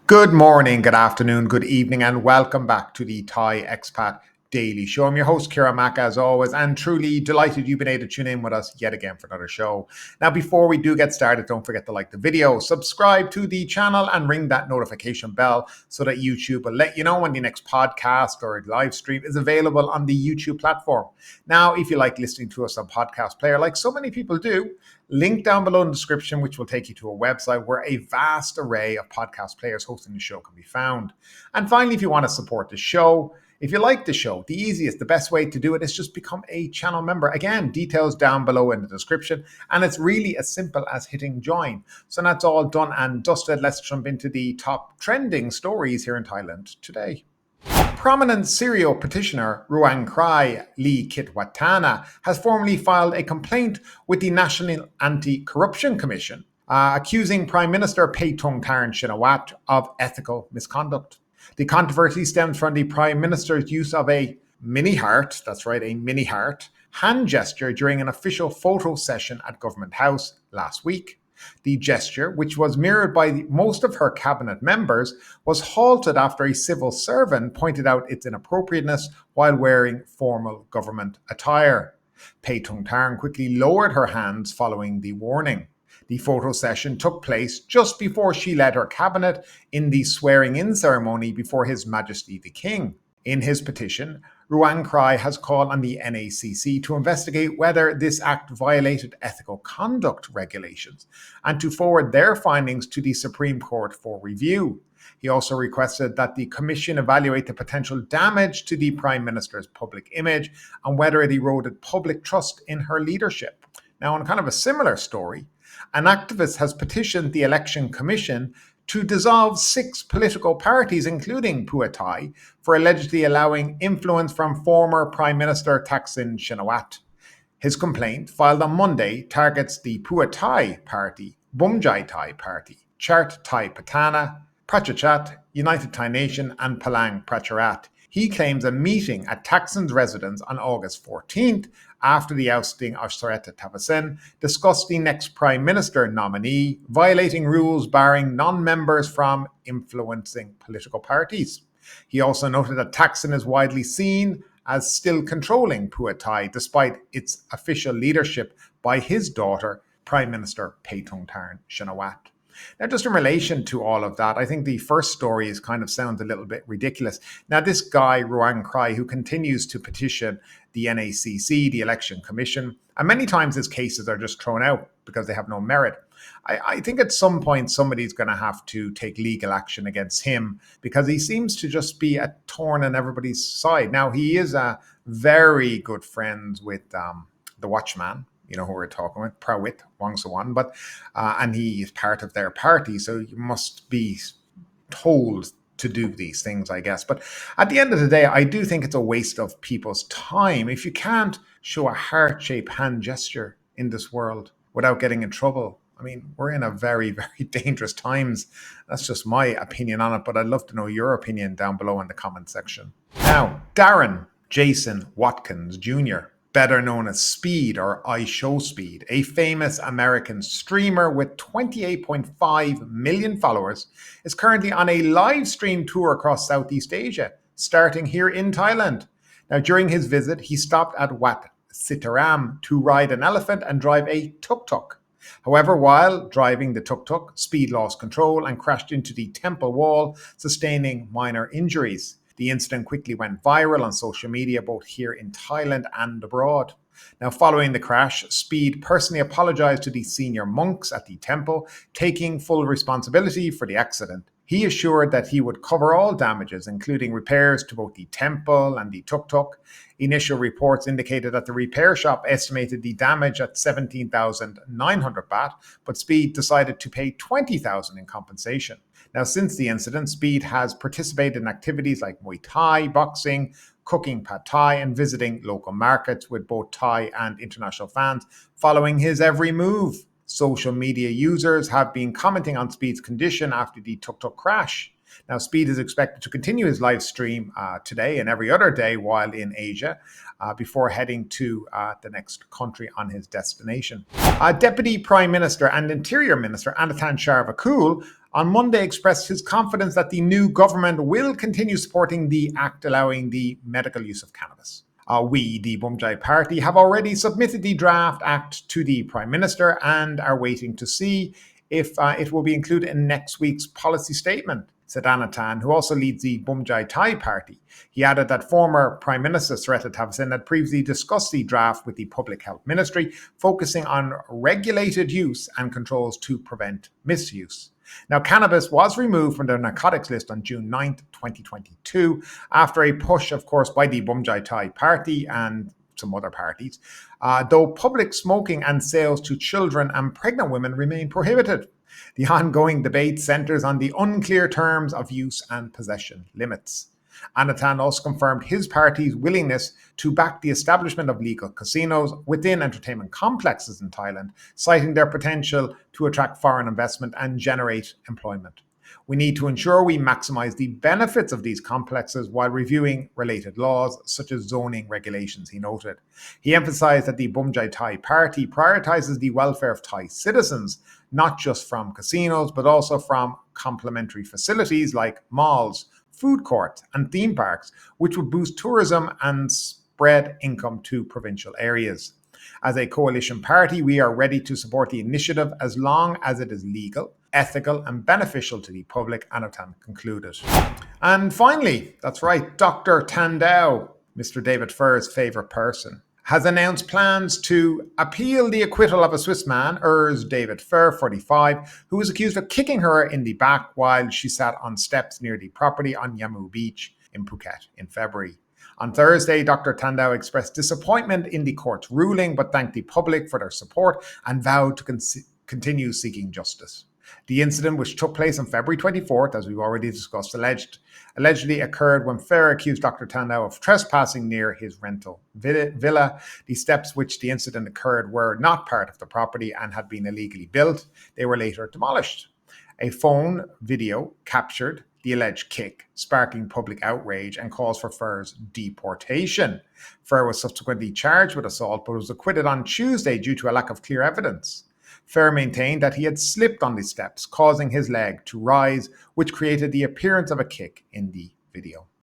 Good morning, good afternoon, good evening, and welcome back to the Thai Expat Daily Show. I'm your host, Kira Mack, as always, and truly delighted you've been able to tune in with us yet again for another show. Now, before we do get started, don't forget to like the video, subscribe to the channel, and ring that notification bell so that YouTube will let you know when the next podcast or live stream is available on the YouTube platform. Now, if you like listening to us on Podcast Player, like so many people do, link down below in the description, which will take you to a website where a vast array of podcast players hosting the show can be found. And finally, if you want to support the show, if you like the show, the best way to do it is just become a channel member. Again, details down below in the description. And it's really as simple as hitting join. So that's all done and dusted. Let's jump into the top trending stories here in Thailand today. Prominent serial petitioner Ruang Krai Lee Kitwatana has formally filed a complaint with the National Anti-Corruption Commission, accusing Prime Minister Paetongtarn Shinawatra of ethical misconduct. The controversy stems from the Prime Minister's use of a mini heart, that's right, a mini heart, hand gesture during an official photo session at Government House last week. The gesture, which was mirrored by most of her cabinet members, was halted after a civil servant pointed out its inappropriateness while wearing formal government attire. Paetongtarn quickly lowered her hands following the warning. The photo session took place just before she led her cabinet in the swearing-in ceremony before His Majesty the King. In his petition, Ruang Krai has called on the NACC to investigate whether this act violated ethical conduct regulations and to forward their findings to the Supreme Court for review. He also requested that the Commission evaluate the potential damage to the Prime Minister's public image and whether it eroded public trust in her leadership. Now, on kind of a similar story, an activist has petitioned the Election Commission to dissolve 6 political parties, including Pheu Thai, for allegedly allowing influence from former Prime Minister Thaksin Shinawatra. His complaint, filed on Monday, targets the Pheu Thai Party, Bhumjaithai Party, Chart Thai Patana, Prachachat, United Thai Nation, and Palang Pracharat. He claims a meeting at Thaksin's residence on August 14th, after the ousting of Saretta Thaksin, discussed the next Prime Minister nominee, violating rules barring non-members from influencing political parties. He also noted that Thaksin is widely seen as still controlling Pheu Thai, despite its official leadership by his daughter, Prime Minister Paetongtarn Shinawatra. Now, just in relation to all of that, I think the first story sounds a little bit ridiculous. Now, this guy, Ruang Krai, who continues to petition the NACC, the Election Commission, and many times his cases are just thrown out because they have no merit. I think at some point somebody's going to have to take legal action against him because he seems to just be a thorn on everybody's side. Now, he is very good friends with the Watchman, you know who we're talking with, Prawit Wongsuwan, and he is part of their party, so you must be told to do these things, I guess. But at the end of the day, I do think it's a waste of people's time. If you can't show a heart-shaped hand gesture in this world without getting in trouble, I mean, we're in a very, very dangerous times. That's just my opinion on it, but I'd love to know your opinion down below in the comment section. Now, Darren Jason Watkins Jr., better known as Speed or IShowSpeed, a famous American streamer with 28.5 million followers, is currently on a live stream tour across Southeast Asia, starting here in Thailand. Now, during his visit, he stopped at Wat Sitaram to ride an elephant and drive a Tuk-Tuk. However, while driving the Tuk-Tuk, Speed lost control and crashed into the temple wall, sustaining minor injuries. The incident quickly went viral on social media, both here in Thailand and abroad. Now, following the crash, Speed personally apologized to the senior monks at the temple, taking full responsibility for the accident. He assured that he would cover all damages, including repairs to both the temple and the Tuk-Tuk. Initial reports indicated that the repair shop estimated the damage at 17,900 baht, but Speed decided to pay 20,000 in compensation. Now, since the incident, Speed has participated in activities like Muay Thai, boxing, cooking pad Thai, and visiting local markets with both Thai and international fans, following his every move. Social media users have been commenting on Speed's condition after the Tuk-Tuk crash. Now, Speed is expected to continue his live stream today and every other day while in Asia before heading to the next country on his destination. Deputy Prime Minister and Interior Minister Anatan Charvakul on Monday expressed his confidence that the new government will continue supporting the act allowing the medical use of cannabis. We, the Bhumjaithai party, have already submitted the draft act to the Prime Minister and are waiting to see if it will be included in next week's policy statement, said Anatan, who also leads the Bhumjaithai party. He added that former Prime Minister Srettha Thaksin had previously discussed the draft with the Public Health Ministry, focusing on regulated use and controls to prevent misuse. Now, cannabis was removed from the narcotics list on June 9th, 2022, after a push, of course, by the Bhumjaithai party and some other parties, though public smoking and sales to children and pregnant women remain prohibited. The ongoing debate centres on the unclear terms of use and possession limits. Anatan also confirmed his party's willingness to back the establishment of legal casinos within entertainment complexes in Thailand, citing their potential to attract foreign investment and generate employment. We need to ensure we maximize the benefits of these complexes while reviewing related laws, such as zoning regulations, he noted. He emphasized that the Bhumjaithai party prioritizes the welfare of Thai citizens, not just from casinos, but also from complementary facilities like malls, food courts, and theme parks, which would boost tourism and spread income to provincial areas. As a coalition party, we are ready to support the initiative as long as it is legal, ethical, and beneficial to the public, Anatan concluded. And finally, that's right, Dr. Tandau, Mr. David Pheu's favourite person, has announced plans to appeal the acquittal of a Swiss man, David Pheu, 45, who was accused of kicking her in the back while she sat on steps near the property on Yamu Beach in Phuket in February. On Thursday, Dr. Tandau expressed disappointment in the court's ruling, but thanked the public for their support and vowed to continue seeking justice. The incident, which took place on February 24th, as we've already discussed, allegedly occurred when Pheu accused Dr. Tandau of trespassing near his rental villa. The steps which the incident occurred were not part of the property and had been illegally built. They were later demolished. A phone video captured the alleged kick, sparking public outrage and calls for Pheu's deportation. Pheu was subsequently charged with assault, but was acquitted on Tuesday due to a lack of clear evidence. Pheu maintained that he had slipped on the steps, causing his leg to rise, which created the appearance of a kick in the video.